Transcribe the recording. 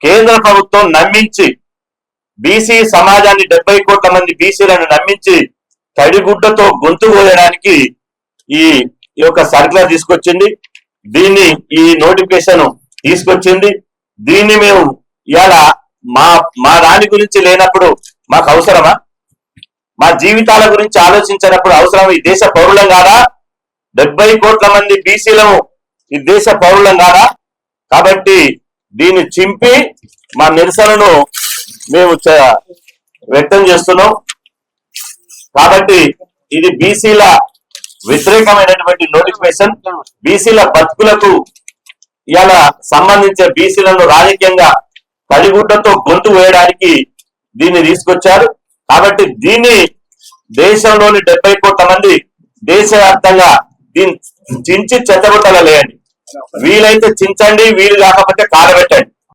కేంద్ర ప్రభుత్వం నమ్మించి బీసీ సమాజాన్ని 70 కోట్ల మంది బీసీలను నమ్మించి తడిగుడ్డతో గొంతు కోయడానికి ఈ యొక్క సర్కులర్ తీసుకొచ్చింది. దీన్ని ఈ నోటిఫికేషన్ తీసుకొచ్చింది. దీన్ని మేము ఇవాళ మా దాని గురించి లేనప్పుడు మాకు అవసరమా? మా జీవితాల గురించి ఆలోచించినప్పుడు అవసరం? ఈ దేశ పౌరులం కాదా? 70 కోట్ల మంది బీసీలము ఈ దేశ పౌరులం కాదా? కాబట్టి దీన్ని చింపి మా నిరసనను మేము వ్యక్తం చేస్తున్నాం. కాబట్టి ఇది బీసీల వ్యతిరేకమైనటువంటి నోటిఫికేషన్. బీసీల బతుకులకు ఇలా సంబంధించిన బీసీలను రాజకీయంగా తడిగుడ్డతో గొంతు వేయడానికి దీన్ని తీసుకొచ్చారు. కాబట్టి దీన్ని దేశంలోని 70 కోట్ల మంది దేశవ్యాప్తంగా దీన్ని చించి చెత్తబుట్టలు లేయండి. వీలైతే చించండి, వీలు కాకపోతే కాలబెట్టండి.